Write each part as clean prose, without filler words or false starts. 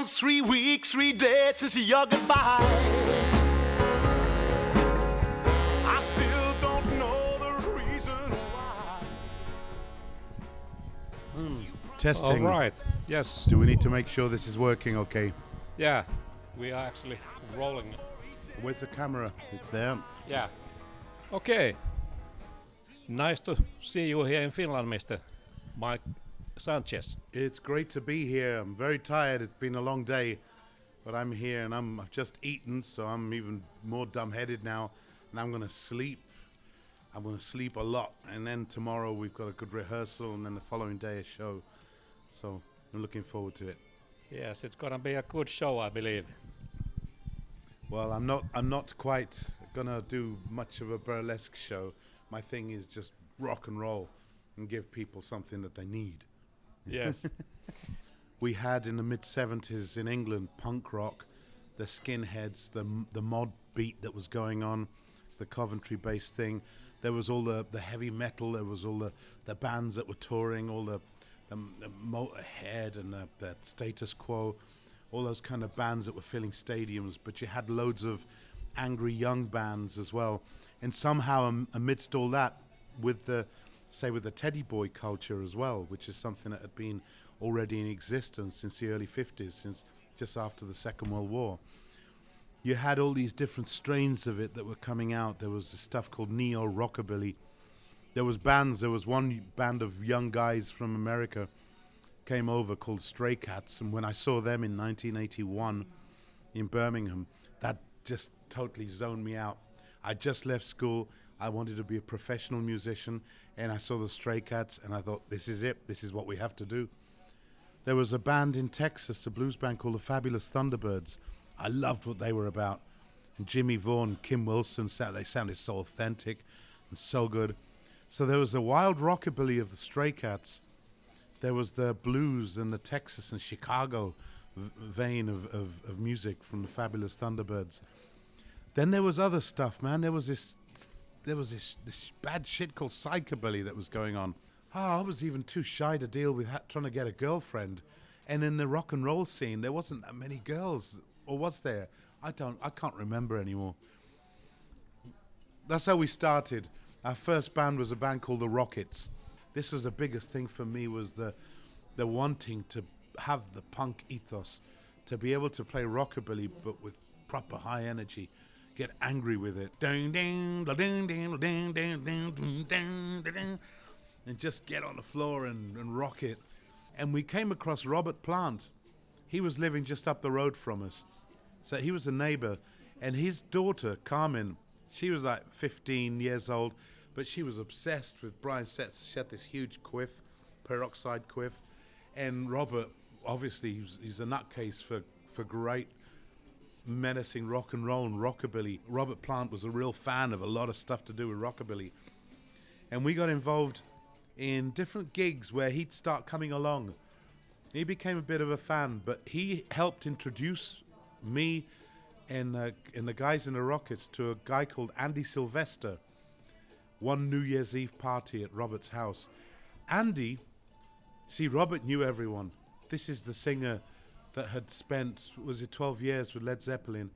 months, 3 weeks, 3 days since your goodbye. I still don't know the reason why. Testing. All right. Yes. Do we need to make sure this is working okay? Yeah. We are actually rolling. Where's the camera? It's there. Yeah. Okay. Nice to see you here in Finland, Mr. Mike Sanchez. It's great to be here. I'm very tired. It's been a long day, but I'm here and I've just eaten, so I'm even more dumb-headed now, and I'm going to sleep. I'm going to sleep a lot, and then tomorrow we've got a good rehearsal, and then the following day a show. So I'm looking forward to it. Yes, it's gonna be a good show, I believe. Well, I'm not quite gonna do much of a burlesque show. My thing is just rock and roll and give people something that they need. Yes. We had in the mid-70s in England punk rock, the skinheads, the mod beat that was going on, the Coventry-based thing. There was all the heavy metal. There was all the bands that were touring, all the Motorhead and the Status Quo, all those kind of bands that were filling stadiums. But you had loads of angry young bands as well. And somehow amidst all that, with the Teddy Boy culture as well, which is something that had been already in existence since the early 50s, since just after the Second World War. You had all these different strains of it that were coming out. There was this stuff called neo-rockabilly. There was one band of young guys from America came over called Stray Cats, and when I saw them in 1981 in Birmingham, that just totally zoned me out. I just left school. I wanted to be a professional musician, and I saw the Stray Cats, and I thought, this is it. This is what we have to do. There was a band in Texas, a blues band called the Fabulous Thunderbirds. I loved what they were about. And Jimmy Vaughan, Kim Wilson, they sounded so authentic and so good. So there was the wild rockabilly of the Stray Cats. There was the blues and the Texas and Chicago vein of music from the Fabulous Thunderbirds. Then there was other stuff, man. There was this bad shit called psychobilly that was going on. I was even too shy to deal with trying to get a girlfriend. And in the rock and roll scene, there wasn't that many girls, or was there? I can't remember anymore. That's how we started. Our first band was a band called the Rockets. This was the biggest thing for me, was the wanting to have the punk ethos, to be able to play rockabilly but with proper high energy, get angry with it, and just get on the floor and rock it. And we came across Robert Plant. He was living just up the road from us. So he was a neighbor, and his daughter, Carmen, she was like 15 years old, but she was obsessed with Brian Setzer. She had this huge quiff, peroxide quiff. And Robert, obviously, he's a nutcase for great menacing rock and roll and rockabilly. Robert Plant was a real fan of a lot of stuff to do with rockabilly. And we got involved in different gigs where he'd start coming along. He became a bit of a fan, but he helped introduce me and the guys in the Rockets to a guy called Andy Silvester. One New Year's Eve party at Robert's house. Andy, see, Robert knew everyone. This is the singer that had spent, 12 years with Led Zeppelin.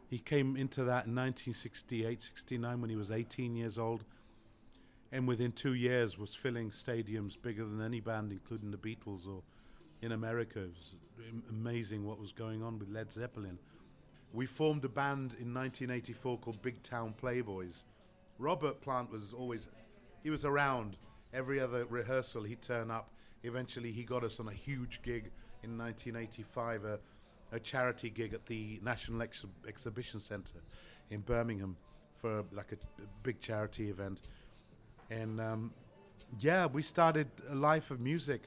He came into that in 1968, 69 when he was 18 years old. And within 2 years was filling stadiums bigger than any band, including the Beatles or in America. It was amazing what was going on with Led Zeppelin. We formed a band in 1984 called Big Town Playboys. Robert Plant was around. Every other rehearsal he'd turn up. Eventually he got us on a huge gig in 1985, a charity gig at the National Exhibition Centre in Birmingham for like a big charity event. And we started a life of music,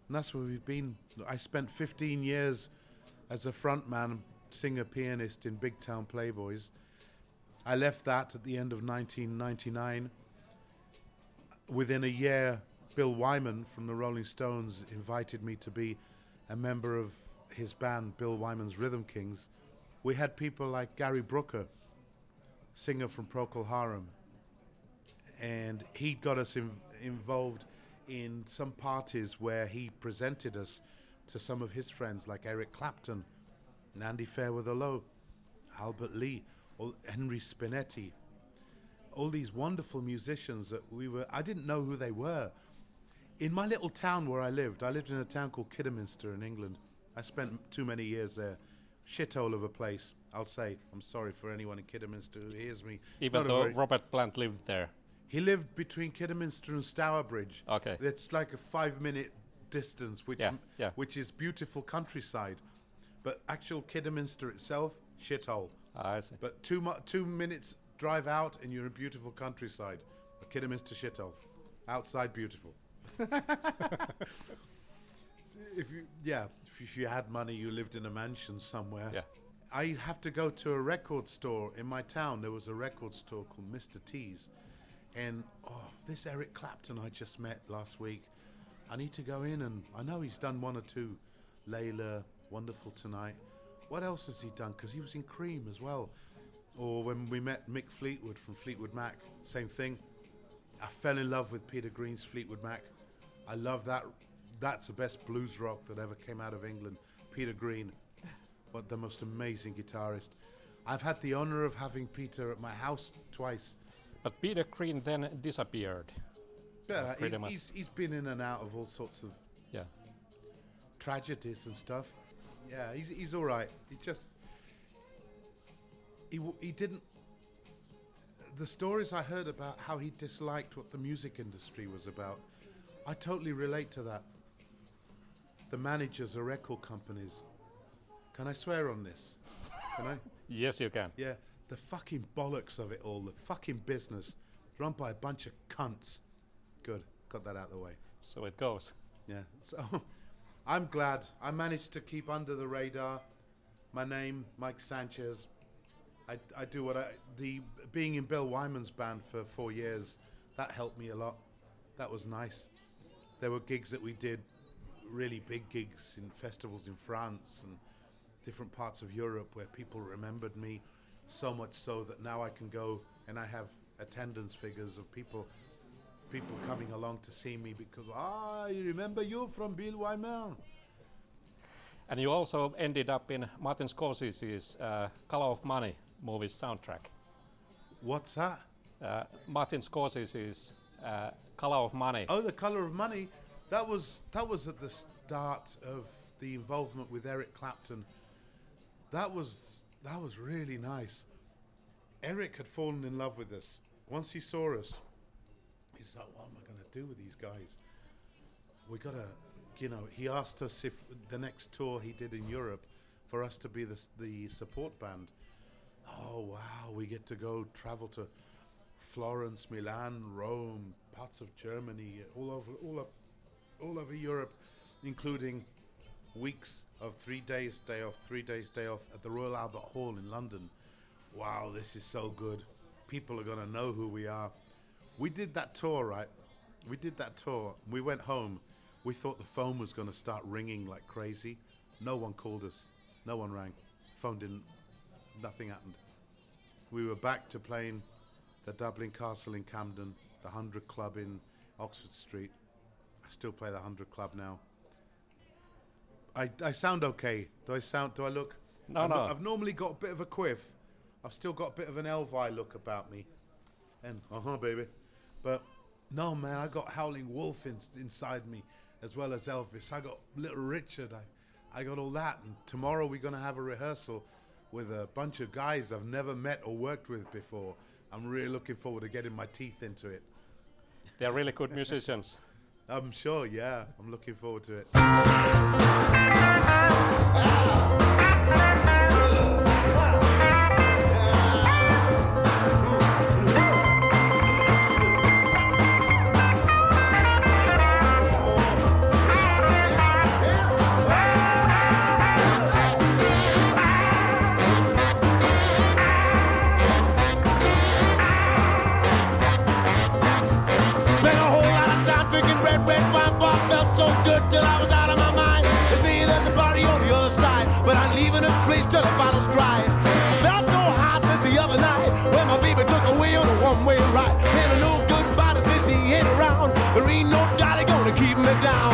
and that's where we've been. I spent 15 years as a frontman, singer, pianist in Big Town Playboys. I left that at the end of 1999. Within a year, Bill Wyman from the Rolling Stones invited me to be a member of his band, Bill Wyman's Rhythm Kings. We had people like Gary Brooker, singer from Procol Harum, and he got us involved in some parties where he presented us to some of his friends like Eric Clapton, Andy Fairweather-Low, Albert Lee, Henry Spinetti, all these wonderful musicians that I didn't know who they were. In my little town where I lived in a town called Kidderminster in England. I spent too many years there. Shithole of a place, I'll say. I'm sorry for anyone in Kidderminster who hears me. Even though Robert Plant lived there. He lived between Kidderminster and Stourbridge. Okay. It's like a 5-minute distance, which is beautiful countryside. But actual Kidderminster itself, shithole. I see. But 2 minutes drive out and you're in beautiful countryside. A Kidderminster shithole. Outside beautiful. If you had money, you lived in a mansion somewhere. Yeah. I have to go to a record store in my town. There was a record store called Mr. T's, and this Eric Clapton I just met last week. I need to go in, and I know he's done 1 or 2. Layla, Wonderful Tonight. What else has he done? Because he was in Cream as well. Or when we met Mick Fleetwood from Fleetwood Mac, same thing. I fell in love with Peter Green's Fleetwood Mac. I love that. That's the best blues rock that ever came out of England. Peter Green, what the most amazing guitarist. I've had the honor of having Peter at my house twice. But Peter Green then disappeared. Yeah, pretty much. He's been in and out of all sorts of tragedies and stuff. Yeah, he's all right. He didn't. The stories I heard about how he disliked what the music industry was about, I totally relate to that. The managers of record companies. Can I swear on this? Can I? Yes, you can. Yeah, the fucking bollocks of it all, the fucking business, run by a bunch of cunts. Good, got that out of the way. So it goes. Yeah, so I'm glad I managed to keep under the radar. My name, Mike Sanchez. I do being in Bill Wyman's band for 4 years, that helped me a lot. That was nice. There were gigs that we did, really big gigs in festivals in France and different parts of Europe where people remembered me, so much so that now I can go and I have attendance figures of people coming along to see me because, you remember you from Bill Wyman. And you also ended up in Martin Scorsese's Color of Money movie's soundtrack. What's that? Martin Scorsese's Color of Money. Oh, The Color of Money. That was at the start of the involvement with Eric Clapton. That was really nice. Eric had fallen in love with us. Once he saw us, he's like, what am I going to do with these guys? We got to, he asked us if the next tour he did in Europe for us to be the support band. Oh, wow, we get to go travel to Florence, Milan, Rome, parts of Germany, all over Europe, including weeks of 3 days day off, 3 days day off at the Royal Albert Hall in London. Wow, this is so good. People are going to know who we are. We did that tour, right? We did that tour. We went home. We thought the phone was going to start ringing like crazy. No one called us. No one rang. Phone didn't. Nothing happened. We were back to playing the Dublin Castle in Camden, the 100 Club in Oxford Street. I still play the 100 Club now. I sound okay. Do I look? No. I've normally got a bit of a quiff. I've still got a bit of an Elvi look about me. And, baby. But, no, man, I got Howling Wolf inside me, as well as Elvis. I got Little Richard. I got all that. And tomorrow we're going to have a rehearsal with a bunch of guys I've never met or worked with before. I'm really looking forward to getting my teeth into it. They're really good musicians. I'm sure, yeah. I'm looking forward to it. Till the bottle's dry. I felt so high since the other night when my baby took away on a one-way ride. And I know goodbye to since she ain't around. There ain't no jolly gonna keep me down.